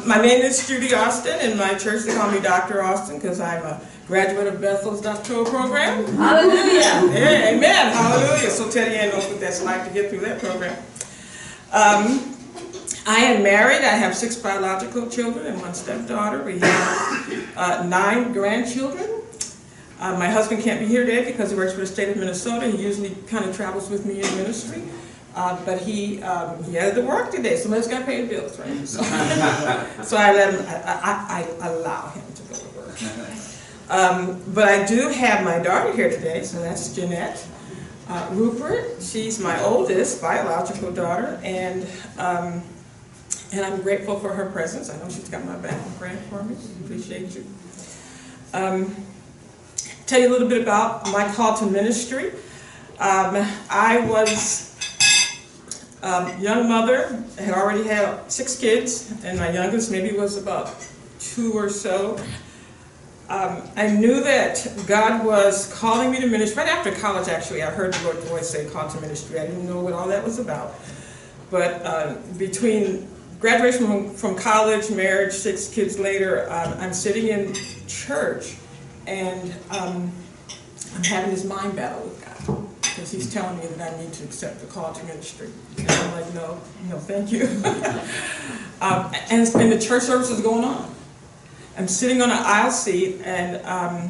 My name is Judy Austin. In my church they call me Dr. Austin because I'm a graduate of Bethel's doctoral program. Hallelujah. Yeah, amen. Hallelujah. So Teddy Ann knows what that's like to get through that program. I am married. I have 6 biological children and 1 stepdaughter. We have 9 grandchildren. My husband can't be here today because he works for the state of Minnesota. He usually kind of travels with me in ministry. But he had to work today. Somebody's got to pay the bills, right? So, so I let him. I allow him to go to work. But I do have my daughter here today. So that's Jeanette. Rupert. She's my oldest biological daughter, and I'm grateful for her presence. I know she's got my back and praying for me. Appreciate you. Tell you a little bit about my call to ministry. I was young mother, had already had 6 kids, and my youngest maybe was about 2 or so. I knew that God was calling me to ministry. Right after college, actually, I heard the Lord's voice say call to ministry. I didn't know what all that was about. But between graduation from college, marriage, 6 kids later, I'm sitting in church, and I'm having this mind battle with God. Because he's telling me that I need to accept the call to ministry. And I'm like, no, thank you. and the church service is going on. I'm sitting on an aisle seat, and I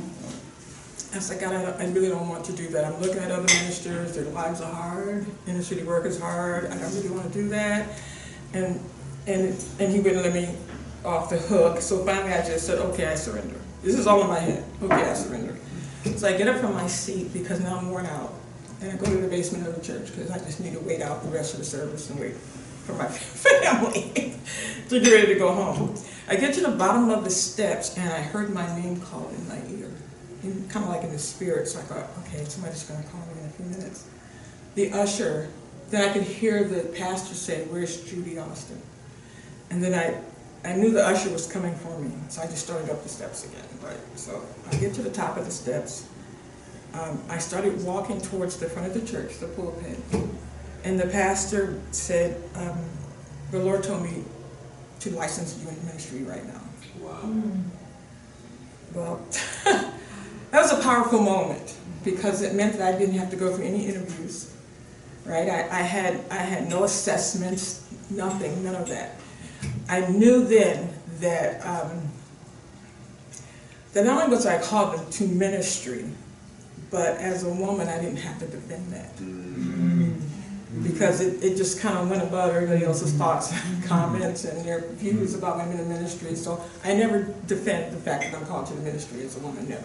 was like, God, I really don't want to do that. I'm looking at other ministers, their lives are hard, inner city work is hard, I don't really want to do that. And he wouldn't let me off the hook, so finally I just said, okay, I surrender. This is all in my head. Okay, I surrender. So I get up from my seat because now I'm worn out. And I go to the basement of the church because I just need to wait out the rest of the service and wait for my family to get ready to go home. I get to the bottom of the steps and I heard my name called in my ear, kind of like in the spirit. So I thought, okay, somebody's going to call me in a few minutes. The usher, then I could hear the pastor say, where's Judy Austin? And then I knew the usher was coming for me, so I just started up the steps again. Right? So I get to the top of the steps. I started walking towards the front of the church, the pulpit, and the pastor said, the Lord told me to license you in ministry right now. Wow. Well, that was a powerful moment because it meant that I didn't have to go through any interviews, right? I had no assessments, nothing, none of that. I knew then that that not only was I called to ministry, but as a woman, I didn't have to defend that. Because it just kind of went above everybody else's thoughts, comments, and their views about women in ministry. So I never defend the fact that I'm called to the ministry as a woman, no.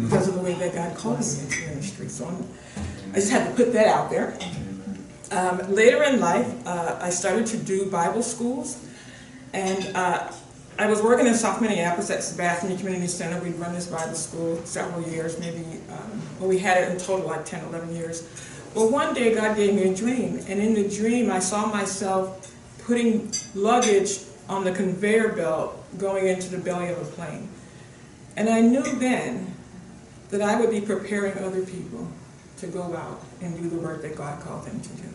Because of the way that God called me into ministry. So I just had to put that out there. Later in life, I started to do Bible schools. And I was working in South Minneapolis at the Bethel Community Center. We'd run this Bible school several years, maybe, well, we had it in total like 10, 11 years. Well, one day God gave me a dream, and in the dream I saw myself putting luggage on the conveyor belt going into the belly of a plane. And I knew then that I would be preparing other people to go out and do the work that God called them to do.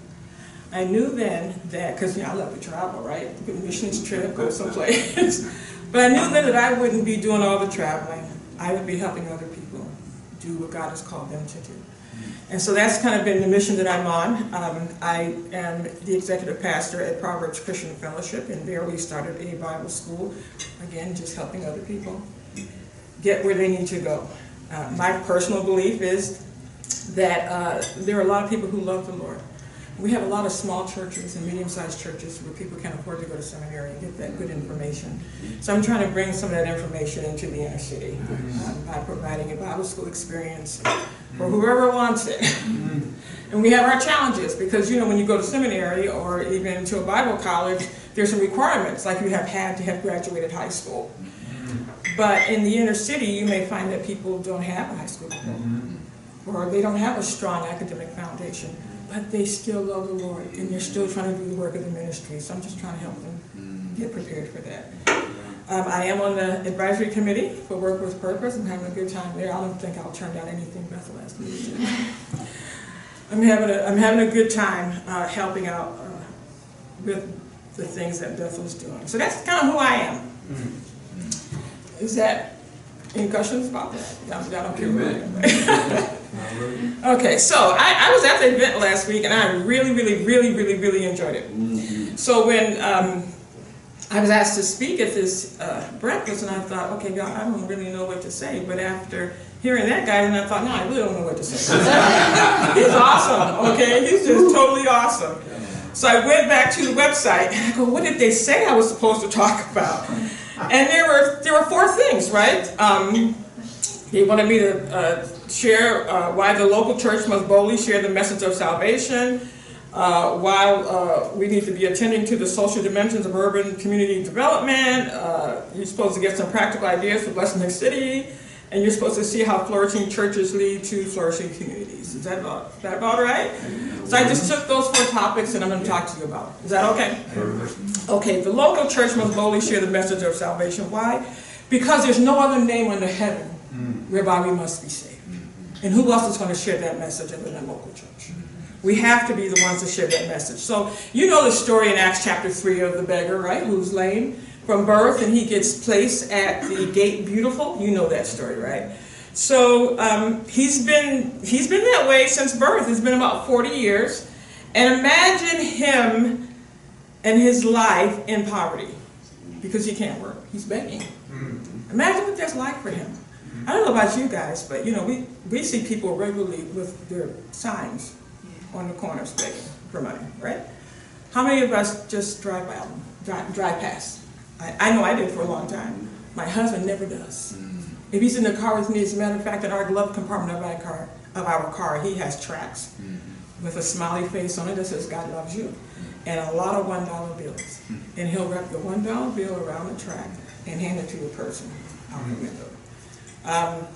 I knew then that, because I love to travel, right? Go missions trip, go someplace. But I knew then that I wouldn't be doing all the traveling. I would be helping other people do what God has called them to do. And so that's kind of been the mission that I'm on. I am the executive pastor at Proverbs Christian Fellowship, and there we started a Bible school. Again, just helping other people get where they need to go. My personal belief is that there are a lot of people who love the Lord. We have a lot of small churches and medium-sized churches where people can afford to go to seminary and get that good information. So I'm trying to bring some of that information into the inner city by providing a Bible school experience for whoever wants it. And we have our challenges because, when you go to seminary or even to a Bible college, there's some requirements, like you have had to have graduated high school. But in the inner city, you may find that people don't have a high school diploma, or they don't have a strong academic foundation. But they still love the Lord, and they're still trying to do the work of the ministry. So I'm just trying to help them get prepared for that. I am on the advisory committee for Work with Purpose. I'm having a good time there. I don't think I'll turn down anything Bethel has me to do. I'm having a good time helping out with the things that Bethel's doing. So that's kind of who I am. Is that any questions about that? Y'all don't care about it. Okay, so I was at the event last week, and I really enjoyed it. So when I was asked to speak at this breakfast, and I thought, okay, God, I don't really know what to say. But after hearing that guy, and I thought, no, I really don't know what to say. He's awesome, okay? He's just totally awesome. So I went back to the website, and I go, what did they say I was supposed to talk about? And there were 4 things, right? They wanted me to share why the local church must boldly share the message of salvation, why we need to be attending to the social dimensions of urban community development. You're supposed to get some practical ideas for blessing the city, and you're supposed to see how flourishing churches lead to flourishing communities. Is that about right? So I just took those 4 topics, and I'm going to talk to you about it. Is that okay? Okay, the local church must boldly share the message of salvation. Why? Because there's no other name under heaven whereby we must be saved. And who else is going to share that message other than local church? We have to be the ones to share that message. So you know the story in Acts chapter 3 of the beggar, right, who's lame from birth, and he gets placed at the gate beautiful. You know that story, right? So he's been that way since birth. It's been about 40 years. And imagine him and his life in poverty because he can't work. He's begging. Imagine what that's like for him. I don't know about you guys, but you know, we see people regularly with their signs on the corners begging for money, right? How many of us just drive by them, drive past? I know I did for a long time. My husband never does. If he's in the car with me, as a matter of fact, in our glove compartment of our car, he has tracts with a smiley face on it that says, God loves you, and a lot of $1 bills. And he'll wrap the $1 bill around the tract and hand it to the person out the window.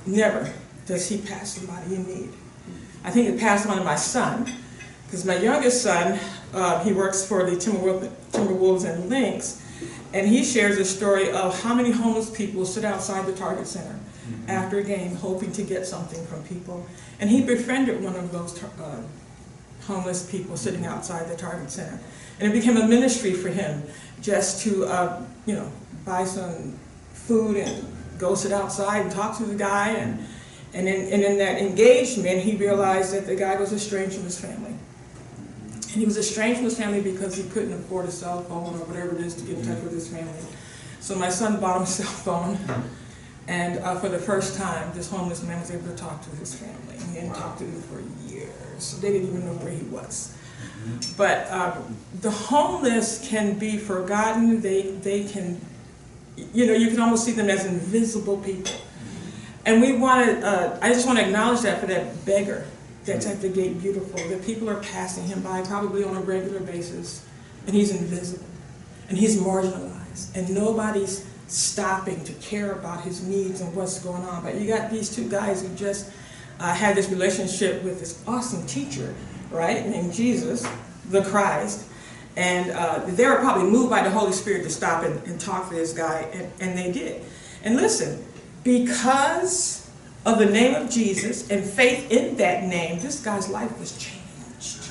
Never does he pass somebody in need. I think it passed on to my son, because my youngest son, he works for the Timberwolves and Lynx, and he shares a story of how many homeless people sit outside the Target Center after a game hoping to get something from people. And he befriended one of those homeless people sitting outside the Target Center. And it became a ministry for him just to, buy some food and go sit outside and talk to the guy. And in that engagement, he realized that the guy was estranged from his family. And he was estranged from his family because he couldn't afford a cell phone or whatever it is to get in touch with his family. So my son bought him a cell phone, and for the first time, this homeless man was able to talk to his family. He hadn't talked to them for years. They didn't even know where he was. But the homeless can be forgotten. They can, you can almost see them as invisible people. And I just want to acknowledge that for that beggar that's at the gate beautiful, that people are passing him by probably on a regular basis, and he's invisible, and he's marginalized, and nobody's stopping to care about his needs and what's going on. But you got these 2 guys who just had this relationship with this awesome teacher, right, named Jesus, the Christ, and they were probably moved by the Holy Spirit to stop and talk to this guy, and they did. And listen, because of the name of Jesus and faith in that name, this guy's life was changed,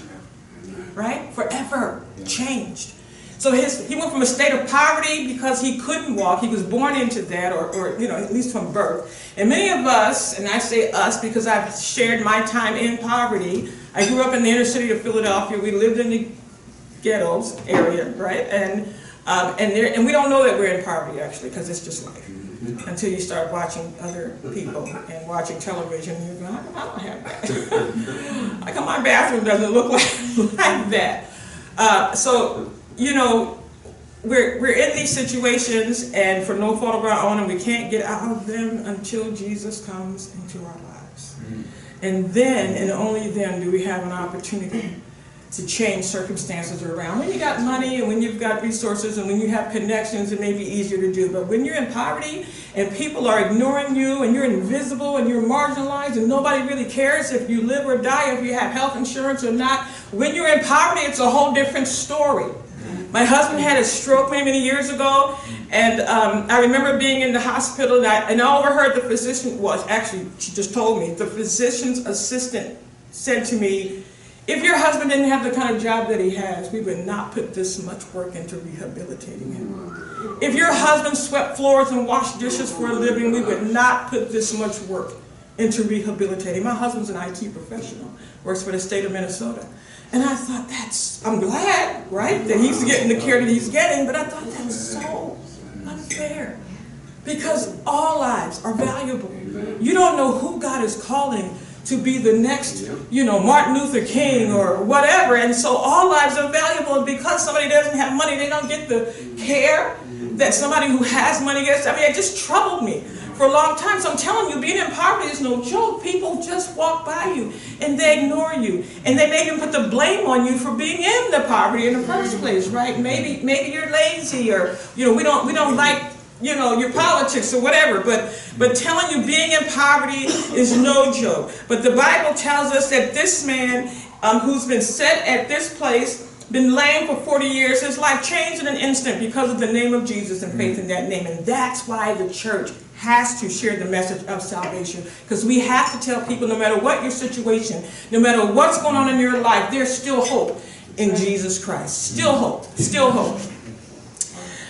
right? Forever changed. So he went from a state of poverty because he couldn't walk. He was born into that, or at least from birth. And many of us, and I say us because I've shared my time in poverty. I grew up in the inner city of Philadelphia. We lived in the ghettos area, right? And we don't know that we're in poverty actually, because it's just life. Until you start watching other people and watching television, and you're going, I don't have that. How come my bathroom doesn't look like that? So, we're in these situations, and for no fault of our own, and we can't get out of them until Jesus comes into our lives. And then, and only then, do we have an opportunity to change circumstances around. When you got money and when you've got resources and when you have connections, it may be easier to do. But when you're in poverty and people are ignoring you and you're invisible and you're marginalized and nobody really cares if you live or die, if you have health insurance or not, when you're in poverty, it's a whole different story. My husband had a stroke many years ago, and I remember being in the hospital, and I overheard the physician, she just told me, the physician's assistant said to me, If your husband didn't have the kind of job that he has, we would not put this much work into rehabilitating him. If your husband swept floors and washed dishes for a living, we would not put this much work into rehabilitating. My husband's an IT professional, works for the state of Minnesota. And I thought, I'm glad, right, that he's getting the care that he's getting, but I thought that's so unfair. Because all lives are valuable. You don't know who God is calling to be the next, Martin Luther King or whatever. And so all lives are valuable. And because somebody doesn't have money, they don't get the care that somebody who has money gets. I mean, it just troubled me for a long time. So I'm telling you, being in poverty is no joke. People just walk by you and they ignore you. And they may even put the blame on you for being in the poverty in the first place, right? Maybe you're lazy, or, we don't like, your politics or whatever, but telling you being in poverty is no joke. But the Bible tells us that this man who's been set at this place, been lame for 40 years, his life changed in an instant because of the name of Jesus and faith in that name. And that's why the church has to share the message of salvation, because we have to tell people, no matter what your situation, no matter what's going on in your life, there's still hope in Jesus Christ. Still hope. Still hope.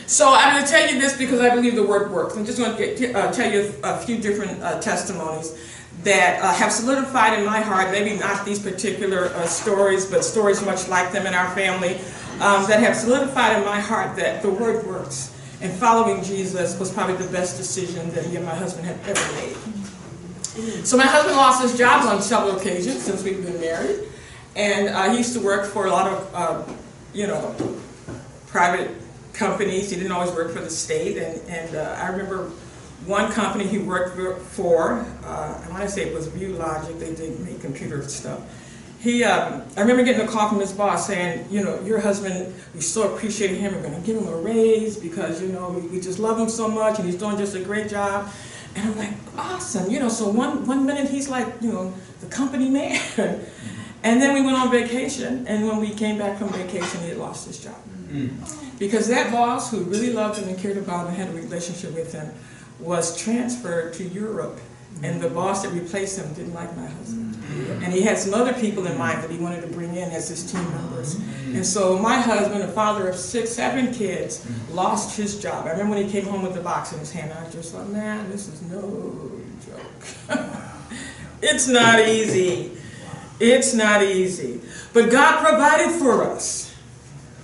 So I'm going to tell you this because I believe the word works. I'm just going to tell you a few different testimonies that have solidified in my heart, maybe not these particular stories, but stories much like them in our family, that have solidified in my heart that the word works. And following Jesus was probably the best decision that me and my husband had ever made. So my husband lost his job on several occasions since we've been married. And he used to work for a lot of, private companies. He didn't always work for the state, and I remember one company he worked for, I want to say it was ViewLogic, they did make computer stuff. I remember getting a call from his boss saying, your husband, we so appreciate him, we're going to give him a raise because, we just love him so much and he's doing just a great job. And I'm like, awesome, so one minute he's like, the company man. And then we went on vacation, and when we came back from vacation, he had lost his job. Because that boss, who really loved him and cared about him and had a relationship with him, was transferred to Europe. And the boss that replaced him didn't like my husband. And he had some other people in mind that he wanted to bring in as his team members. And so my husband, a father of 6, 7 kids, lost his job. I remember when he came home with the box in his hand, I was just like, man, this is no joke. It's not easy. It's not easy. But God provided for us.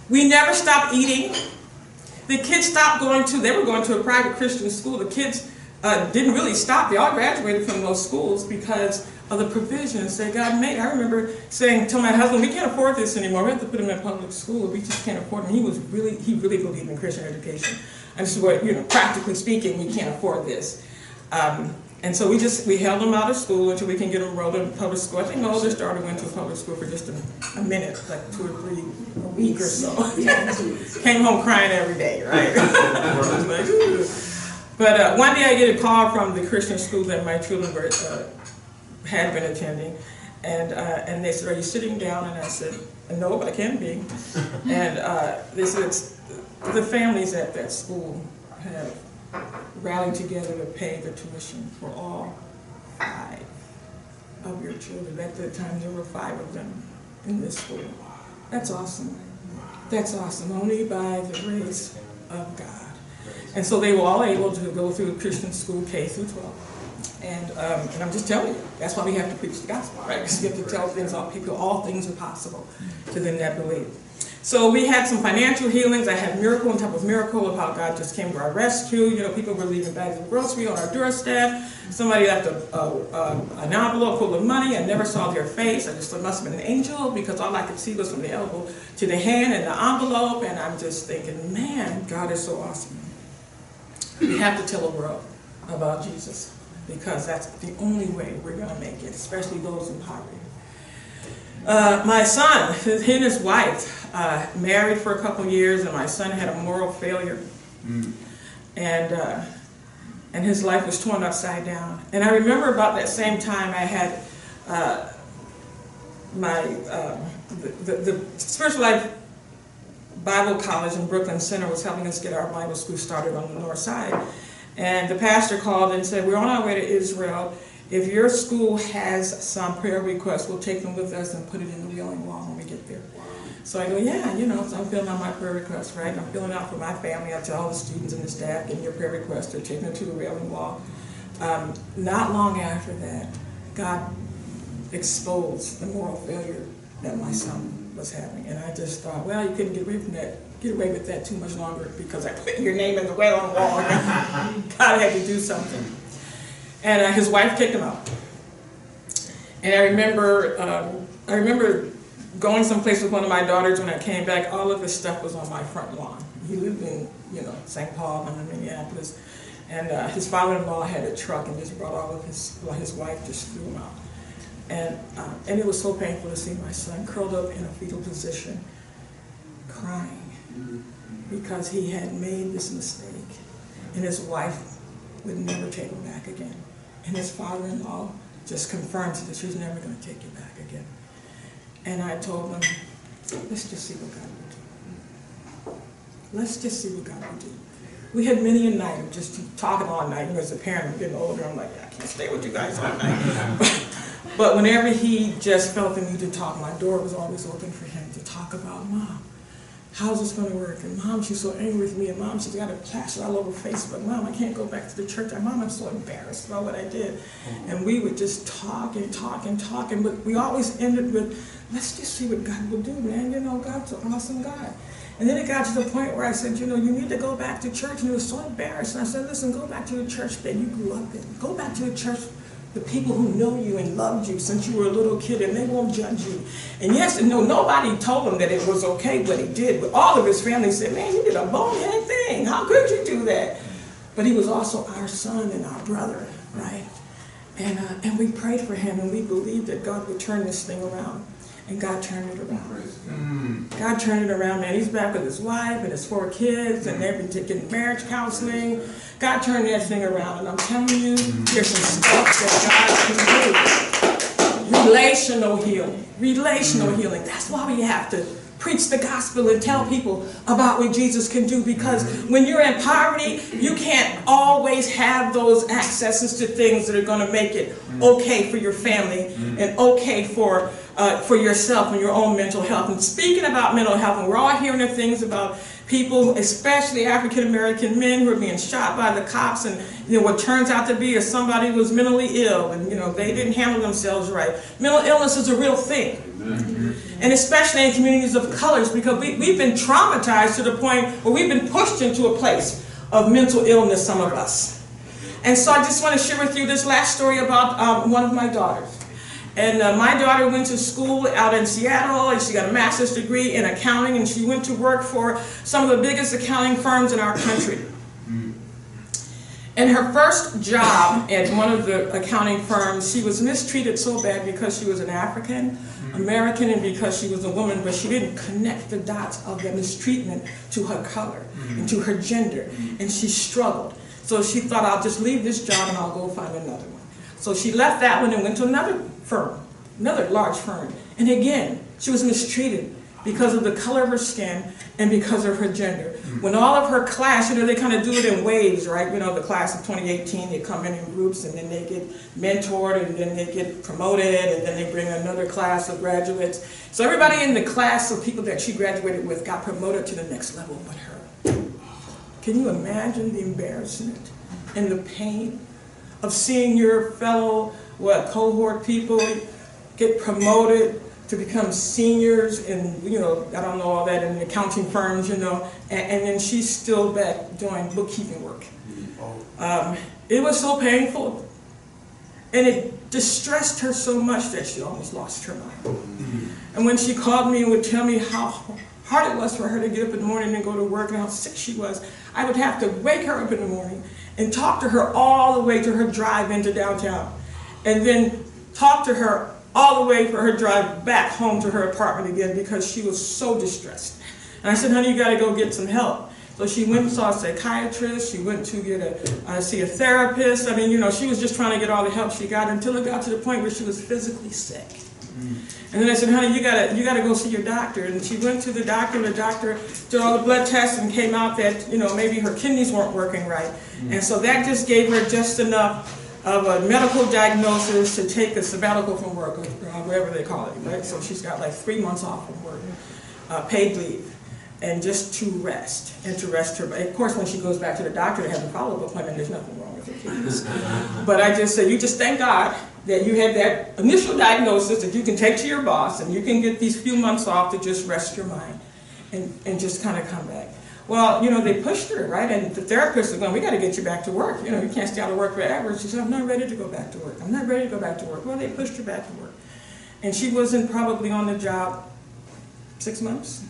We never stopped eating. The kids stopped they were going to a private Christian school. The kids didn't really stop. They all graduated from those schools because of the provisions that God made. I remember saying to my husband, we can't afford this anymore. We have to put him in public school. We just can't afford him. He really believed in Christian education. And so, practically speaking, we can't afford this. And so we held him out of school until we can get him enrolled in public school. I think my oldest daughter went to public school for just a minute, like 2 or 3 a week or so. Came home crying every day, right? But one day I get a call from the Christian school that my children had been attending, and they said, "Are you sitting down?" And I said, "No, but I can be." And they said, "The families at that school have rallied together to pay the tuition for all 5 of your children." At that time, there were 5 of them in this school. That's awesome. That's awesome. Only by the grace of God. And so they were all able to go through Christian school K through 12. And I'm just telling you, that's why we have to preach the gospel, right? Because you have to tell things all people, all things are possible to them that believe. So we had some financial healings. I had miracle on top of miracle of how God just came to our rescue. People were leaving bags of grocery on our doorstep. Somebody left an envelope full of money. I never saw their face. I just thought it must have been an angel because all I could see was from the elbow to the hand and the envelope. And I'm just thinking, man, God is so awesome. We have to tell the world about Jesus because that's the only way we're going to make it, especially those in poverty. My son, he and his wife married for a couple years, and my son had a moral failure, and his life was torn upside down. And I remember about that same time I had the Spiritual Life Bible College in Brooklyn Center was helping us get our Bible school started on the north side. And the pastor called and said, "We're on our way to Israel, if your school has some prayer requests, we'll take them with us and put it in the wailing wall when we get there. So I go, yeah, you know, so I'm filling out my prayer requests, right? I'm filling out for my family. I tell all the students and the staff, get your prayer requests, they're taking it to the wailing wall. Not long after that, God exposed the moral failure that my son was having. And I just thought, well, you couldn't get away with that too much longer because I put your name in the wailing wall. God had to do something. And his wife kicked him out. And I remember going someplace with one of my daughters. When I came back, all of his stuff was on my front lawn. He lived in, you know, St. Paul, I'm in Minneapolis. And his father-in-law had a truck and just brought all of his wife just threw him out. And it was so painful to see my son curled up in a fetal position, crying, because he had made this mistake. And his wife would never take him back again. And his father-in-law just confirmed that she's never going to take you back again. And I told him, let's just see what God will do. Let's just see what God will do. We had many a night of just talking all night. You know, as a parent, I'm getting older, I'm like, I can't stay with you guys all night. But whenever he just felt the need to talk, my door was always open for him to talk about, Mom, how's this going to work? And Mom, she's so angry with me. And Mom, she's got it plastered all over Facebook. Mom, I can't go back to the church. And Mom, I'm so embarrassed about what I did. And we would just talk and talk and talk. And we always ended with, let's just see what God will do, man. You know, God's an awesome God. And then it got to the point where I said, you know, you need to go back to church. And he was so embarrassed. And I said, listen, go back to the church that you grew up in. Go back to the church, the people who know you and loved you since you were a little kid, and they won't judge you. And yes, and no, nobody told him that it was okay what he did. But all of his family said, man, you did a bonehead thing. How could you do that? But he was also our son and our brother, right? And we prayed for him, and we believed that God would turn this thing around. And God turned it around. God turned it around, man. He's back with his wife and his 4 kids, and they've been taking marriage counseling. God turned that thing around, and I'm telling you, there's some stuff that God can do. Relational healing. Relational healing. That's why we have to preach the gospel and tell people about what Jesus can do, because when you're in poverty, you can't always have those accesses to things that are going to make it okay for your family and okay for yourself and your own mental health. And speaking about mental health, and we're all hearing the things about people, especially African American men, who are being shot by the cops, and you know what turns out to be is somebody who was mentally ill, and you know they didn't handle themselves right. Mental illness is a real thing. And especially in communities of colors, because we've been traumatized to the point where we've been pushed into a place of mental illness, some of us. And so I just want to share with you this last story about one of my daughters. And my daughter went to school out in Seattle, and she got a master's degree in accounting, and she went to work for some of the biggest accounting firms in our country. In her first job at one of the accounting firms, she was mistreated so bad because she was an African American and because she was a woman, but she didn't connect the dots of the mistreatment to her color and to her gender, and she struggled. So she thought, I'll just leave this job and I'll go find another one. So she left that one and went to another firm, another large firm. And again, she was mistreated because of the color of her skin and because of her gender. When all of her class, you know, they kind of do it in waves, right? You know, the class of 2018, they come in groups, and then they get mentored, and then they get promoted, and then they bring another class of graduates. So everybody in the class of people that she graduated with got promoted to the next level but her. Can you imagine the embarrassment and the pain of seeing your fellow, cohort people get promoted to become seniors, and you know, I don't know all that in accounting firms, you know, and then she's still back doing bookkeeping work. It was so painful, and it distressed her so much that she almost lost her mind. And when she called me and would tell me how hard it was for her to get up in the morning and go to work and how sick she was, I would have to wake her up in the morning and talk to her all the way to her drive into downtown, and then talk to her all the way for her drive back home to her apartment again because she was so distressed. And I said, honey, you got to go get some help. So she went and saw a psychiatrist. She went to see a therapist. I mean, you know, she was just trying to get all the help she got until it got to the point where she was physically sick. And then I said, honey, you gotta go see your doctor. And she went to the doctor, and the doctor did all the blood tests and came out that, you know, maybe her kidneys weren't working right. And so that just gave her just enough of a medical diagnosis to take a sabbatical from work, or whatever they call it, right? So she's got like 3 months off from work, paid leave, and just to rest, and to rest her. Of course, when she goes back to the doctor to have a follow-up appointment, there's nothing wrong with her kidneys. But I just say, you just thank God that you had that initial diagnosis that you can take to your boss, and you can get these few months off to just rest your mind, and just kind of come back. Well, you know, they pushed her, right? And the therapists are going, we got to get you back to work. You know, you can't stay out of work forever. She said, I'm not ready to go back to work. I'm not ready to go back to work. Well, they pushed her back to work. And she wasn't probably on the job 6 months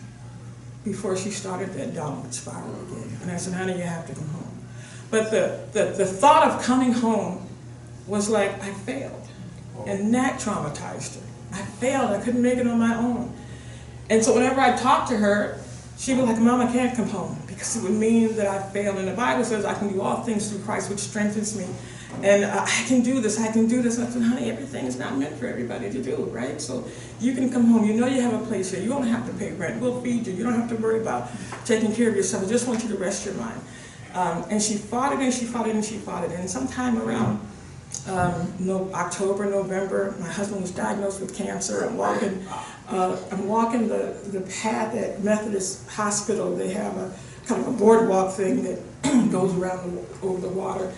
before she started that downward spiral again. And I said, honey, you have to come home. But the thought of coming home was like, I failed. And that traumatized her. I failed. I couldn't make it on my own. And so whenever I talked to her, she was like, Mom, I can't come home, because it would mean that I failed. And the Bible says I can do all things through Christ, which strengthens me. And I can do this, I can do this. And I said, honey, everything is not meant for everybody to do, right? So you can come home. You know you have a place here. You don't have to pay rent. We'll feed you. You don't have to worry about taking care of yourself. I just want you to rest your mind. And she fought it, and she fought it, and she fought it. And sometime around October, November, my husband was diagnosed with cancer. I'm walking the path at Methodist Hospital. They have a kind of a boardwalk thing that goes around over the water.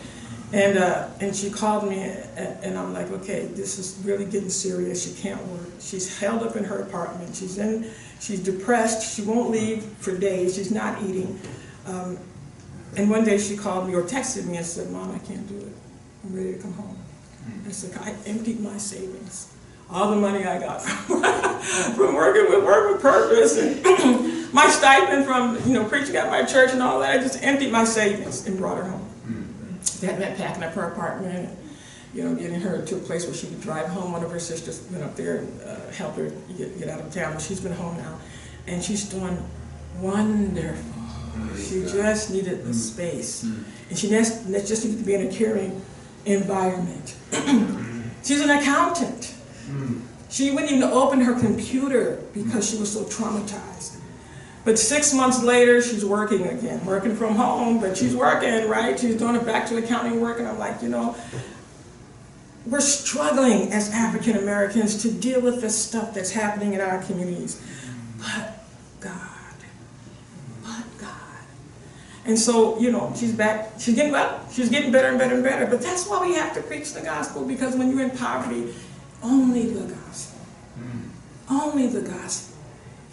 And she called me, and I'm like, okay, this is really getting serious. She can't work. She's held up in her apartment. She's depressed. She won't leave for days. She's not eating. And one day she called me or texted me and said, Mom, I can't do it. I'm ready to come home. I said, I emptied my savings. All the money I got from working with Work with Purpose, and my stipend from, you know, preaching at my church and all that. I just emptied my savings and brought her home. That meant packing up her apartment and, you know, getting her to a place where she could drive home. One of her sisters went up there and helped her get out of town. But she's been home now, and she's doing wonderful. She just needed the space, and she just needed to be in a caring environment. She's an accountant. She wouldn't even open her computer because she was so traumatized. But 6 months later, she's working again, working from home, but she's working, right? She's doing it back to accounting work, and I'm like, you know, we're struggling as African Americans to deal with the stuff that's happening in our communities. But God. And so, you know, she's back, she's getting well, she's getting better and better and better. But that's why we have to preach the gospel, because when you're in poverty, only the gospel, only the gospel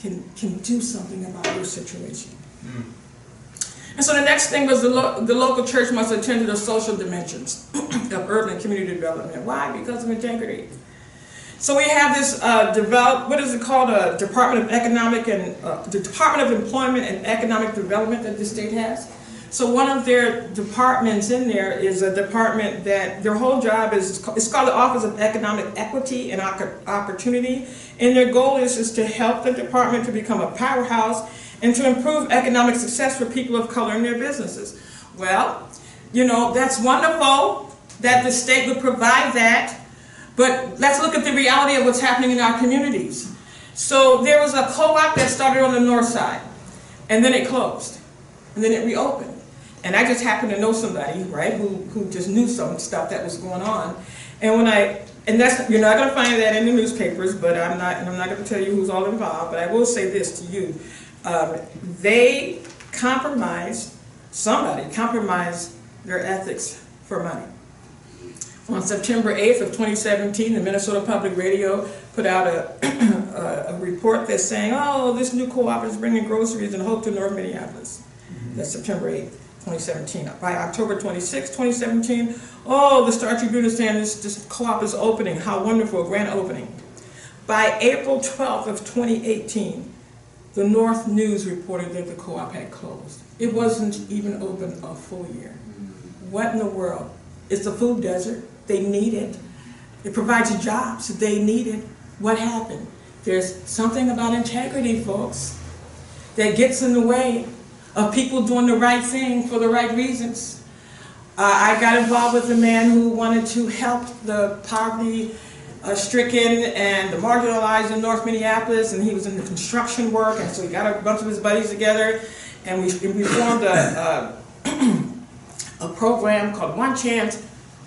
can do something about your situation. And so the next thing was the local church must attend to the social dimensions of urban and community development. Why? Because of integrity. So we have this what is it called? Department of Economic and the Department of Employment and Economic Development that the state has. So one of their departments in there is a department that their whole job is, it's called the Office of Economic Equity and Opportunity. And their goal is to help the department to become a powerhouse and to improve economic success for people of color in their businesses. Well, you know, that's wonderful that the state would provide that. But let's look at the reality of what's happening in our communities. So there was a co-op that started on the north side, and then it closed, and then it reopened. And I just happened to know somebody, right, who just knew some stuff that was going on. And that's, you're not going to find that in the newspapers, but I'm not going to tell you who's all involved. But I will say this to you: somebody compromised their ethics for money. On September 8th of 2017, the Minnesota Public Radio put out a report that's saying, oh, this new co-op is bringing groceries and hope to North Minneapolis. That's September 8th, 2017. By October 26th, 2017, oh, the Star Tribune is saying this co-op is opening. How wonderful, a grand opening. By April 12th of 2018, the North News reported that the co-op had closed. It wasn't even open a full year. What in the world? It's a food desert. They need it. It provides jobs. They need it. What happened? There's something about integrity, folks, that gets in the way of people doing the right thing for the right reasons. I got involved with a man who wanted to help the poverty-stricken and the marginalized in North Minneapolis, and he was in the construction work, and so he got a bunch of his buddies together, and we formed a program called One Chance,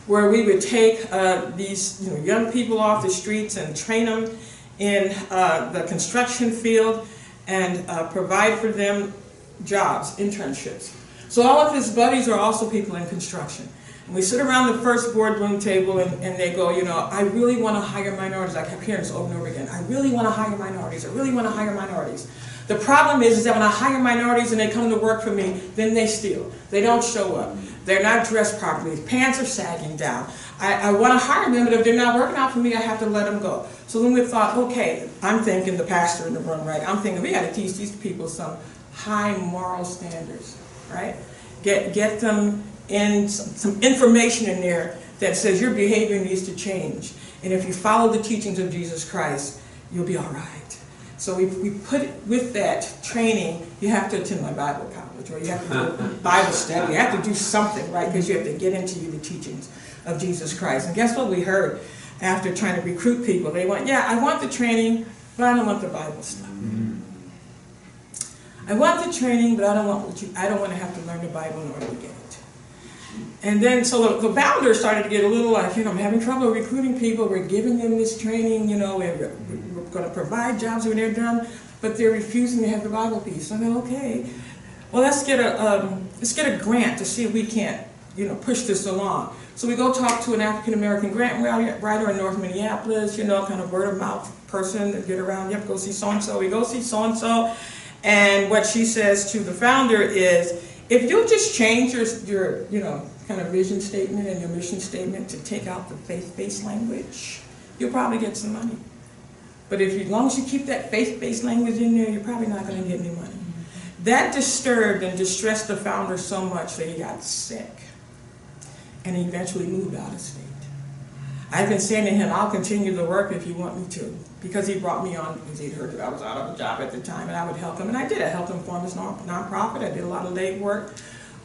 where we would take these young people off the streets and train them in the construction field and provide for them jobs, internships. So all of his buddies are also people in construction. And we sit around the first boardroom table and they go, I really want to hire minorities. I kept hearing this over and over again. I really want to hire minorities. I really want to hire minorities. The problem is that when I hire minorities and they come to work for me, then they steal. They don't show up. They're not dressed properly. Pants are sagging down. I want to hire them, but if they're not working out for me, I have to let them go. So then we thought, okay, I'm thinking, the pastor in the room, right? I'm thinking we got to teach these people some high moral standards, right? Get them in some information in there that says your behavior needs to change. And if you follow the teachings of Jesus Christ, you'll be all right. So we put it with that training. You have to attend my Bible college, or you have to do a Bible study. You have to do something, right? Because you have to get into the teachings of Jesus Christ. And guess what we heard after trying to recruit people? They went, yeah, I want the training, but I don't want the Bible stuff. I want the training, but I don't want to have to learn the Bible in order to get it. And then, so the founders started to get a little like, I'm having trouble recruiting people. We're giving them this training, we're going to provide jobs when they're done, but they're refusing to have the Bible piece. So I go, okay, well, let's get a grant to see if we can't, push this along. So we go talk to an African-American grant writer in North Minneapolis, kind of word-of-mouth person that get around, go see so-and-so. We go see so-and-so, and what she says to the founder is, if you'll just change your kind of vision statement and your mission statement to take out the faith-based language, you'll probably get some money. But as long as you keep that faith-based language in there, you're probably not going to get any money. That disturbed and distressed the founder so much that he got sick. And he eventually moved out of state. I've been saying to him, I'll continue the work if you want me to. Because he brought me on, because he'd heard that I was out of a job at the time, and I would help him. And I did. I helped him form his nonprofit. I did a lot of leg work.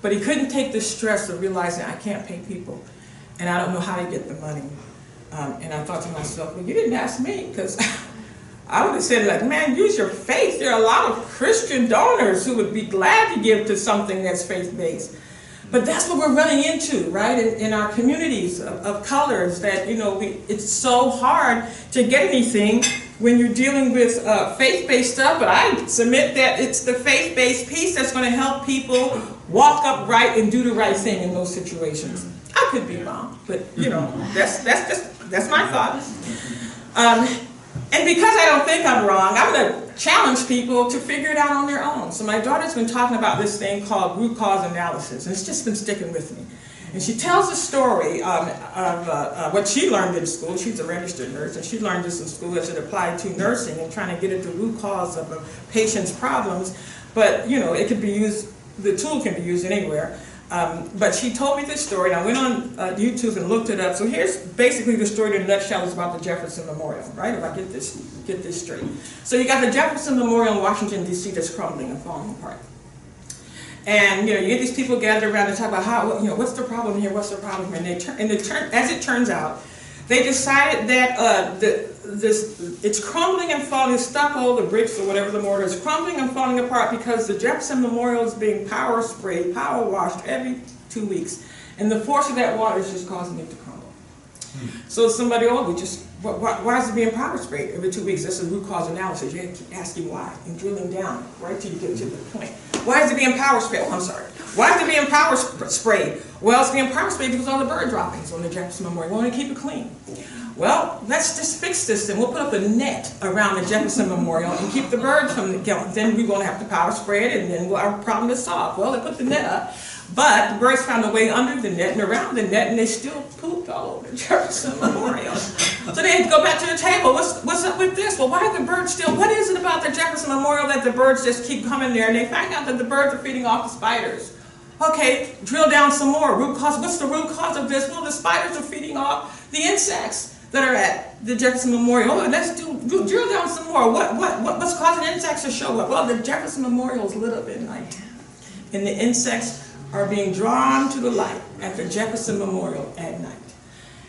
But he couldn't take the stress of realizing I can't pay people, and I don't know how to get the money. And I thought to myself, well, you didn't ask me, because I would have said, like, man, use your faith. There are a lot of Christian donors who would be glad to give to something that's faith-based. But that's what we're running into, right, in our communities of colors, that, it's so hard to get anything when you're dealing with faith-based stuff. But I submit that it's the faith-based piece that's going to help people walk upright and do the right thing in those situations. I could be wrong, but, that's my thought. And because I don't think I'm wrong, I'm going to challenge people to figure it out on their own. So my daughter's been talking about this thing called root cause analysis, and it's just been sticking with me. And she tells a story of what she learned in school. She's a registered nurse, and she learned this in school as it applied to nursing and trying to get at the root cause of a patient's problems. But, it could be used, the tool can be used anywhere. But she told me this story, and I went on YouTube and looked it up. So here's basically the story in a nutshell. Is about the Jefferson Memorial, right? If I get this straight. So you got the Jefferson Memorial in Washington, D.C. that's crumbling and falling apart. And you get these people gathered around and talk about how, what's the problem here, what's the problem here, and as it turns out, they decided that it's crumbling and falling, stucco, the bricks or whatever the mortar is crumbling and falling apart because the Jefferson Memorial is being power sprayed, power washed every 2 weeks. And the force of that water is just causing it to crumble. So somebody, why is it being power sprayed every 2 weeks? That's a root cause analysis. You have to keep asking why and drilling down right till you get to the point. Why is it being power sprayed? Oh, I'm sorry. Why is it being power sprayed? Well, it's being power sprayed because of all the bird droppings on the Jefferson Memorial. We want to keep it clean. Well, let's just fix this, and we'll put up a net around the Jefferson Memorial and keep the birds from going. Then we won't have to power spray it, and then our problem is solved. Well, they put the net up, but the birds found a way under the net and around the net, and they still pooped all over the Jefferson Memorial. So they had to go back to the table. What's up with this? Well, why are the birds still? What is it about the Jefferson Memorial that the birds just keep coming there? And they find out that the birds are feeding off the spiders. Okay, drill down some more. Root cause. What's the root cause of this? Well, the spiders are feeding off the insects that are at the Jefferson Memorial. Oh, let's drill down some more. What's causing insects to show up? Well, the Jefferson Memorial is lit up at night, and the insects are being drawn to the light at the Jefferson Memorial at night.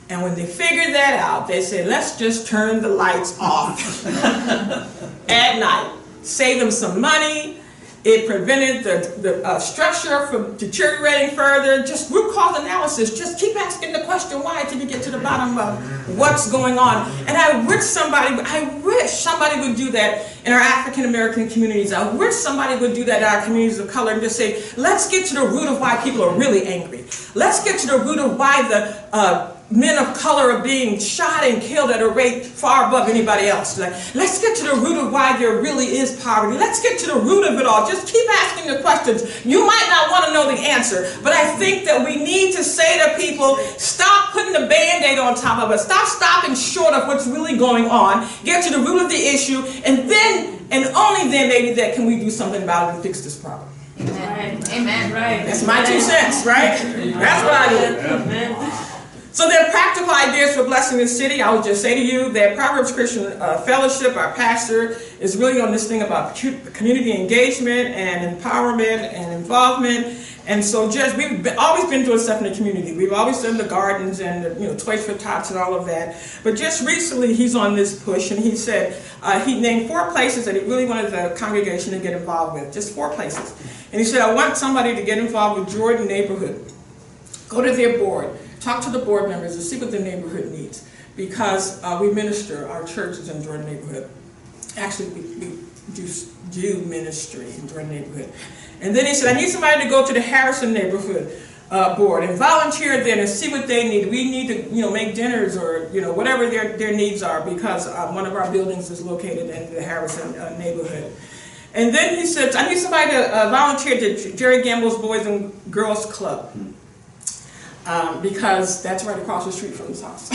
And when they figured that out, they said, let's just turn the lights off at night. Save them some money, It prevented the structure from deteriorating further. Just root cause analysis. Just keep asking the question why until you get to the bottom of what's going on. And I wish somebody would do that in our African American communities. I wish somebody would do that in our communities of color and just say, let's get to the root of why people are really angry. Let's get to the root of why the men of color are being shot and killed at a rate far above anybody else. Like, let's get to the root of why there really is poverty. Let's get to the root of it all. Just keep asking the questions. You might not want to know the answer, but I think that we need to say to people, stop putting the Band-Aid on top of it. Stop stopping short of what's really going on. Get to the root of the issue, and then, and only then, maybe that can we do something about it and fix this problem. Amen. Amen. Right. That's my 2 cents, right? That's what I do. Amen. So there are practical ideas for blessing the city. I would just say to you that Proverbs Christian Fellowship, our pastor, is really on this thing about community engagement and empowerment and involvement. And so just, we've always been doing stuff in the community. We've always done the gardens and the, Toys for Tots and all of that. But just recently he's on this push, and he said, he named 4 places that he really wanted the congregation to get involved with. Just 4 places. And he said, I want somebody to get involved with Jordan neighborhood. Go to their board. Talk to the board members and see what the neighborhood needs, because we minister, our church is in Jordan neighborhood. Actually, we do ministry in Jordan neighborhood. And then he said, I need somebody to go to the Harrison neighborhood board and volunteer there and see what they need. We need to, make dinners or, whatever their needs are, because one of our buildings is located in the Harrison neighborhood. And then he said, I need somebody to volunteer to Jerry Gamble's Boys and Girls Club. Because that's right across the street from his house.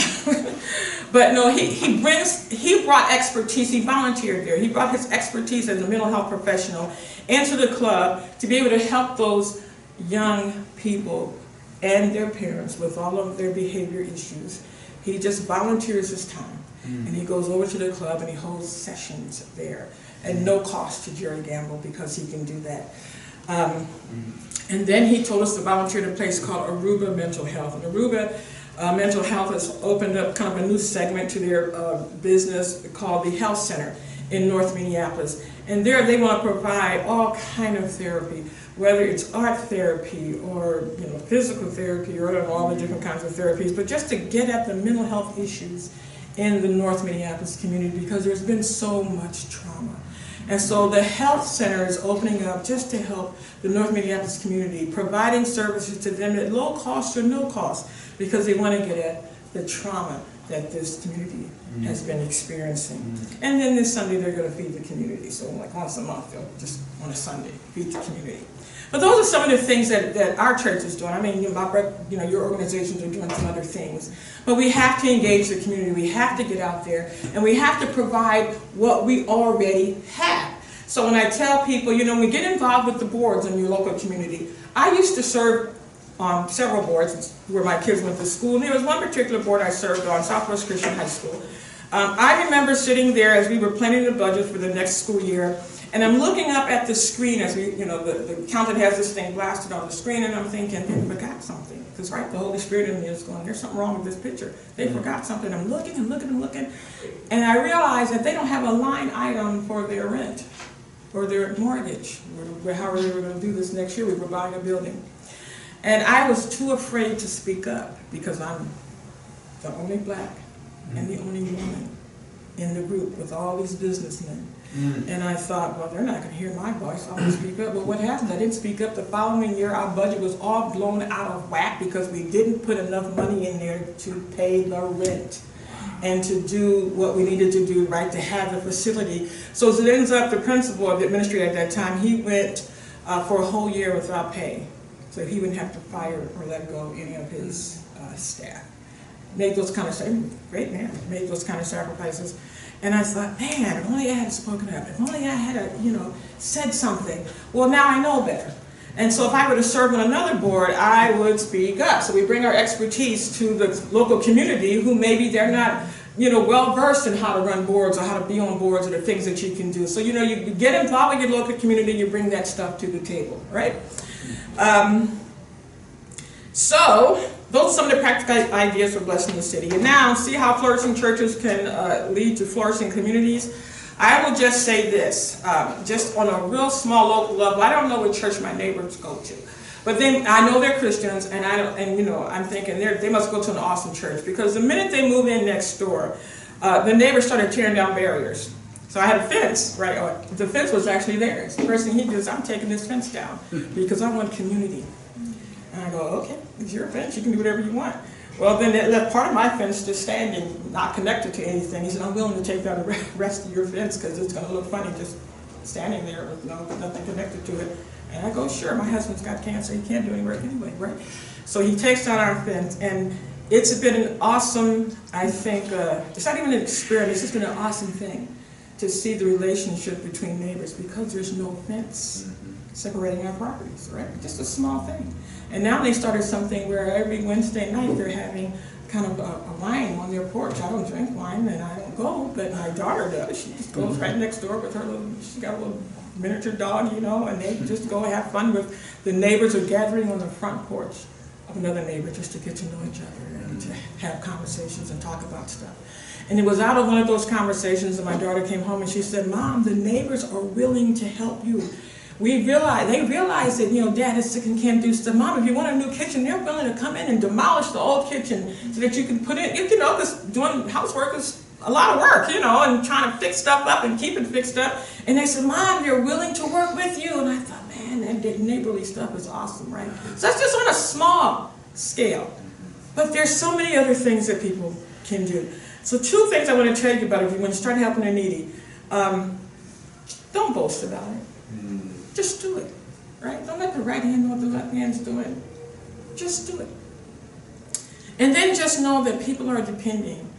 But no, he brought expertise. He volunteered there. He brought his expertise as a mental health professional into the club to be able to help those young people and their parents with all of their behavior issues. He just volunteers his time. And he goes over to the club and he holds sessions there at no cost to Jerry Gamble, because he can do that. And then he told us to volunteer at a place called Aruba Mental Health. And Aruba Mental Health has opened up kind of a new segment to their business called the Health Center in North Minneapolis. And there they want to provide all kind of therapy, whether it's art therapy or physical therapy or all the different kinds of therapies, but just to get at the mental health issues in the North Minneapolis community, because there's been so much trauma. And so the health center is opening up just to help the North Minneapolis community, providing services to them at low cost or no cost, because they want to get at the trauma that this community has been experiencing. And then this Sunday they're going to feed the community. So like once a month, they'll just on a Sunday feed the community. But those are some of the things that our church is doing. I mean, your organizations are doing some other things. But we have to engage the community. We have to get out there, and we have to provide what we already have. So when I tell people, we get involved with the boards in your local community. I used to serve on several boards where my kids went to school. And there was one particular board I served on, Southwest Christian High School. I remember sitting there as we were planning the budget for the next school year, and I'm looking up at the screen as we, the accountant has this thing blasted on the screen, and I'm thinking, they forgot something. Because, right, the Holy Spirit in me is going, there's something wrong with this picture. They forgot something. I'm looking and looking and looking, and I realize that they don't have a line item for their rent or their mortgage, or however they were going to do this next year. We were buying a building. And I was too afraid to speak up, because I'm the only black and the only woman in the group with all these businessmen. And I thought, well, they're not going to hear my voice. I'll speak up. But what happened? I didn't speak up. The following year, our budget was all blown out of whack because we didn't put enough money in there to pay the rent and to do what we needed to do, right, to have the facility. So as it ends up, the principal of the administrator at that time, he went for a whole year without pay. So he wouldn't have to fire or let go any of his staff. Made those kind of great man, made those kind of sacrifices. And I thought, man, if only I had spoken up, if only I had, said something. Well, now I know better. And so if I were to serve on another board, I would speak up. So we bring our expertise to the local community who maybe they're not, well-versed in how to run boards or how to be on boards or the things that you can do. So, you get involved with your local community, you bring that stuff to the table, right? So those are some of the practical ideas for blessing the city. And now, see how flourishing churches can lead to flourishing communities. I will just say this, just on a real small local level. I don't know what church my neighbors go to, but then I know they're Christians, and I'm thinking they must go to an awesome church, because the minute they move in next door, the neighbors started tearing down barriers. So I had a fence, right? The fence was actually theirs. The first thing he did is, I'm taking this fence down because I want community. And I go, okay, it's your fence. You can do whatever you want. Well, then it left part of my fence just standing, not connected to anything. He said, I'm willing to take down the rest of your fence because it's going to look funny just standing there with nothing connected to it. And I go, sure, my husband's got cancer. He can't do any work anyway, right? So he takes down our fence, and it's been an awesome, I think, it's not even an experiment, it's just been an awesome thing to see the relationship between neighbors, because there's no fence separating our properties, right? Just a small thing. And now they started something where every Wednesday night they're having kind of a wine on their porch. I don't drink wine and I don't go, but my daughter does. She just goes right next door with her little, she's got a little miniature dog, and they just go have fun with the neighbors are gathering on the front porch of another neighbor just to get to know each other and to have conversations and talk about stuff. And it was out of one of those conversations that my daughter came home and she said, Mom, the neighbors are willing to help you. They realize that, Dad is sick and can't do stuff. Mom, if you want a new kitchen, they're willing to come in and demolish the old kitchen so that you can put in, because doing housework is a lot of work, and trying to fix stuff up and keep it fixed up. And they said, Mom, they're willing to work with you. And I thought, man, that neighborly stuff is awesome, right? So that's just on a small scale. But there's so many other things that people can do. So 2 things I want to tell you about when you start helping the needy. Don't boast about it. Just do it, right? Don't let the right hand know what the left hand's doing. Just do it. And then just know that people are depending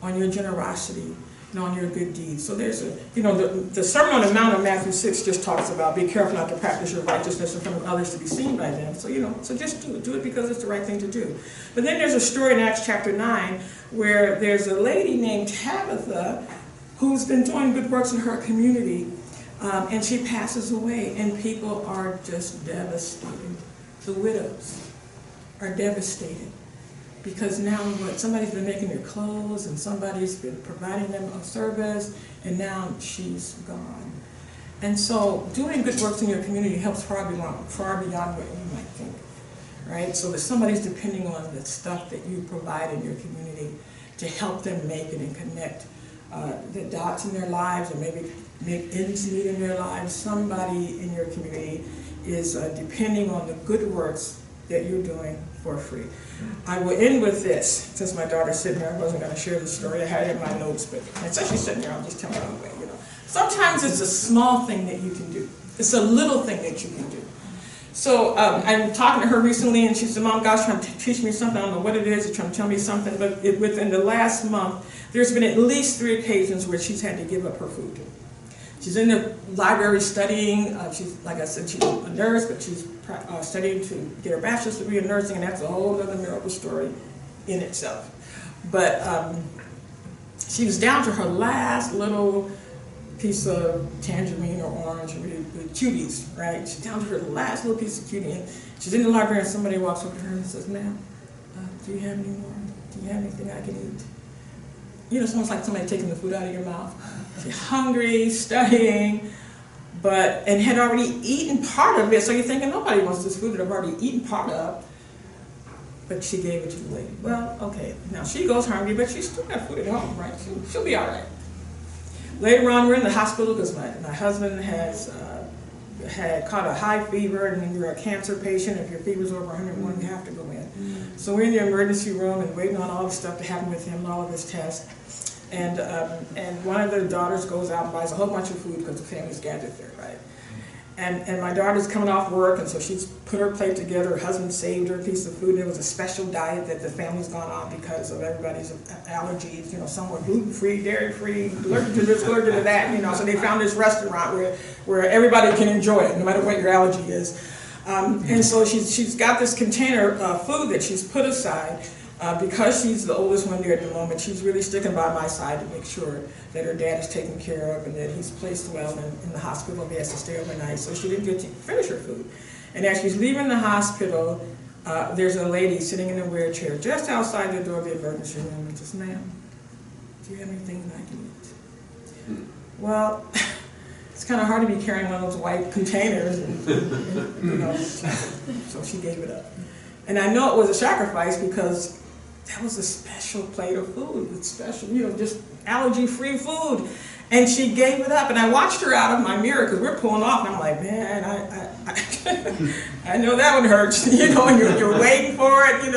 on your generosity and on your good deeds. So there's the Sermon on the Mount of Matthew 6 just talks about be careful not to practice your righteousness in front of others to be seen by them. So, so just do it. Do it because it's the right thing to do. But then there's a story in Acts chapter 9 where there's a lady named Tabitha who's been doing good works in her community. And she passes away, and people are just devastated. The widows are devastated because now somebody's been making their clothes and somebody's been providing them a service, and now she's gone. And so doing good works in your community helps far beyond what you might think, right? So that somebody's depending on the stuff that you provide in your community to help them make it and connect the dots in their lives, or maybe make ends meet in their lives. Somebody in your community is depending on the good works that you're doing for free. I will end with this. Since my daughter's sitting here, I wasn't going to share the story. I had it in my notes, but since she's sitting here, I'll just tell her anyway. Sometimes it's a small thing that you can do. It's a little thing that you can do. So I'm talking to her recently, and she said, Mom, God's trying to teach me something. I don't know what it is. He's trying to tell me something. But within the last month, there's been at least 3 occasions where she's had to give up her food. She's in the library studying. She's, like I said, she's a nurse, but she's studying to get her bachelor's degree in nursing, and that's a whole other miracle story in itself. But she was down to her last little piece of tangerine or orange with cuties, right? She's down to her last little piece of cutie, and she's in the library, and somebody walks up to her and says, Ma'am, do you have any more? Do you have anything I can eat? It's almost like somebody taking the food out of your mouth. She's hungry, studying, and had already eaten part of it. So you're thinking, nobody wants this food that I've already eaten part of. But she gave it to the lady. Well, okay, now she goes hungry, but she's still got food at home, right? She'll be all right. Later on, we're in the hospital because my husband had caught a high fever, and you're a cancer patient. If your fever's over 101, you have to go in. So we're in the emergency room and waiting on all the stuff to happen with him and all of his tests. And one of the daughters goes out and buys a whole bunch of food because the family's gathered there, right? And my daughter's coming off work, and so she's put her plate together. Her husband saved her a piece of food. It was a special diet that the family's gone on because of everybody's allergies. Some were gluten-free, dairy-free, allergic to this, allergic to that. So they found this restaurant where everybody can enjoy it, no matter what your allergy is. And so she's got this container of food that she's put aside. Because she's the oldest one there at the moment, she's really sticking by my side to make sure that her dad is taken care of and that he's placed well in the hospital and he has to stay overnight. So she didn't get to finish her food. And as she's leaving the hospital, there's a lady sitting in a wheelchair just outside the door of the emergency room and says, Ma'am, do you have anything that I can eat? Well, it's kind of hard to be carrying one of those white containers, and so she gave it up. And I know it was a sacrifice because that was a special plate of food with special, just allergy-free food. And she gave it up, and I watched her out of my mirror because we're pulling off, and I'm like, man, I know that one hurts, and you're waiting for it,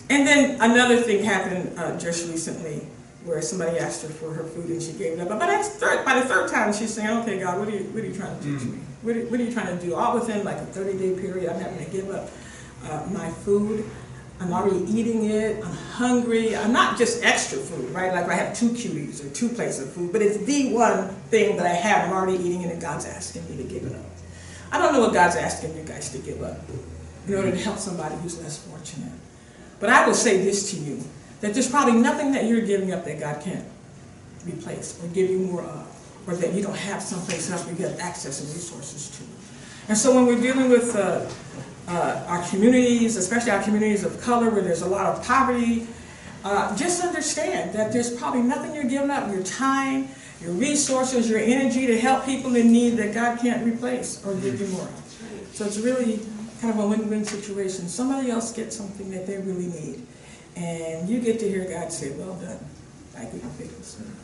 And then another thing happened just recently where somebody asked her for her food and she gave it up. But by the third time, she's saying, okay, God, what are you trying to teach me? What are you trying to do? All within like a 30-day period, I'm having to give up my food. I'm already eating it, I'm hungry. I'm not just extra food, right? Like I have 2 cuties or 2 plates of food, but it's the one thing that I have, I'm already eating it, and God's asking me to give it up. I don't know what God's asking you guys to give up in order to help somebody who's less fortunate. But I will say this to you, that there's probably nothing that you're giving up that God can't replace or give you more of, or that you don't have someplace else where you have access and resources to. And so when we're dealing with our communities, especially our communities of color where there's a lot of poverty, just understand that there's probably nothing you're giving up, your time, your resources, your energy to help people in need that God can't replace or give you more of. So it's really kind of a win-win situation. Somebody else gets something that they really need, and you get to hear God say, well done, thy good and faithful servant.